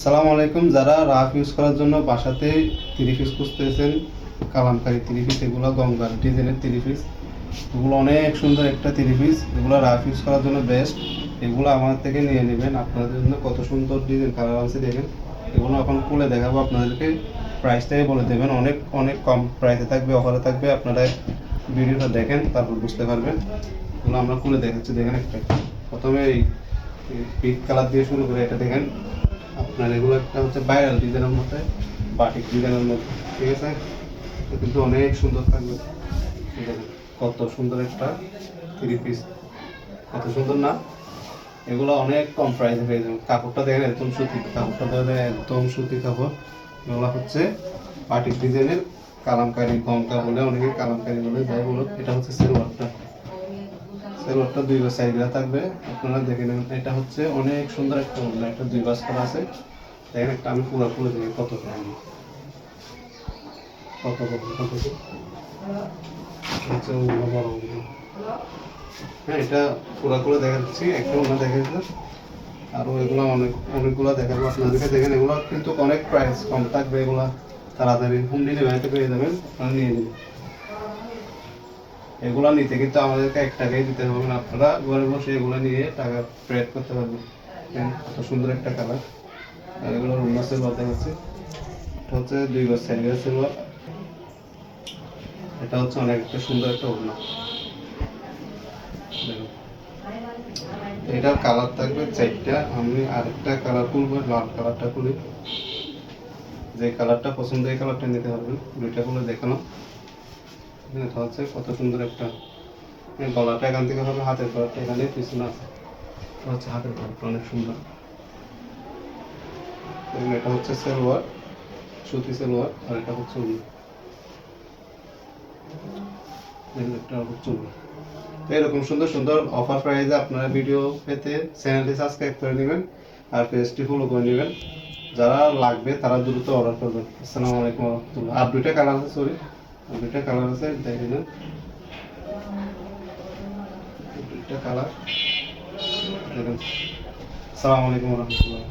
আসসালামু আলাইকুম। যারা রাফ ইউজ করার জন্য বাসাতে 3 পিস খুঁজতেছেন, কালামকারী 3 পিস, এগুলো গঙ্গার ডিজাইনের 3 পিস, এগুলো অনেক সুন্দর একটা 3 পিস, এগুলো রাফ ইউজ করার জন্য বেস্ট। এগুলো আমার থেকে নিয়ে নেবেন। আপনাদের জন্য কত সুন্দর ডিজাইন কালার আছে দেখেন। এগুলো এখন খুলে দেখাবো আপনাদেরকে, প্রাইসটাই বলে দেবেন। অনেক অনেক কম প্রাইসে থাকবে, অফারে থাকবে। আপনারা ভিডিওটা দেখেন, তারপর বুঝতে পারবেন। এগুলো আমরা খুলে দেখাচ্ছি, দেখেন একটা। প্রথমে এই পিঙ্ক কালার দিয়ে শুরু করে, এটা দেখেন। আপনার এগুলো একটা হচ্ছে ভাইরাল ডিজাইনের মধ্যে, বাটিক ডিজাইনের মধ্যে, ঠিক আছে। এটা কিন্তু অনেক সুন্দর থাকবে। দেখেন কত সুন্দর একটা 3 পিস, কত সুন্দর না? এগুলো অনেক কম প্রাইসে পেয়ে যাবেন। কাপড়টা দেখেন একদম সুতি, কাপড়টা দেখেন একদম সুতি কাপড়। এগুলো হচ্ছে বাটিক ডিজাইনের কালামকারী, গঙ্গা বলে অনেকে, কালামকারী বলে, যাই বলুক। এটা হচ্ছে সেলোয়ারটা, সেলোয়ারটা 2 গজ সাইডে থাকবে। আপনারা দেখে নেবেন। এটা হচ্ছে অনেক সুন্দর একটা ওড়না, একটা 2 গজ করা আছে। দেখেন একটা আমি পুরো খুলে দেখি কত সুন্দর, কত কত কত হচ্ছে ওড়না, বড় ওড়না। হ্যাঁ, এটা পুরো করে দেখাচ্ছি, একটা ওড়না দেখাচ্ছি। আরও এগুলো অনেকগুলো দেখাবো আপনাদেরকে। দেখেন এগুলো কিন্তু অনেক প্রাইস কম থাকবে। এগুলো তাড়াতাড়ি হোম ডেলিভারিতে পেয়ে যাবেন, আপনারা নিয়ে নেবেন। এগুলো নিতে কিন্তু আমাদেরকে 1 টাকাই দিতে হবে না। আপনারা ঘরে বসে এগুলো নিয়ে টাকা পেড করতে পারবেন। কত সুন্দর একটা কালার। আর এগুলো রুমা সেলোয়ার দেখাচ্ছে। এটা হচ্ছে 2 গজ সাইজের সেলোয়ার। এটা হচ্ছে অনেক একটা সুন্দর একটা ওড়না। দেখুন, এটার কালার থাকবে 4টা। আমি আরেকটা কালার খুলবো, লাল কালারটা খুলি। যে কালারটা পছন্দ এই কালারটা নিতে পারবেন। দুইটা খুলে দেখানো। এটা হচ্ছে কত সুন্দর একটা, গলাটা এখান থেকে হবে, হাতের গলাটা এখানে পিছনে আছে। এটা হচ্ছে হাতের গলাটা অনেক সুন্দর। এবং এটা হচ্ছে সেলোয়ার, সুতি সেলোয়ার। আর এটা হচ্ছে উল, এটা হচ্ছে উল। তো এরকম সুন্দর সুন্দর অফার প্রাইসে আপনারা ভিডিও পেতে চ্যানেলটি সাবস্ক্রাইব করে নেবেন আর পেজটি ফলো করে নেবেন। যারা লাগবে তারা দ্রুত অর্ডার করবেন। আসসালামু আলাইকুম রহমতুল্লাহ। আর 2টা কালার আছে, সরি, আর 2টা কালার আছে, দেখে নেন। 2টা কালার দেখেন। আসসালামু আলাইকুম রহমতুল্লাহ।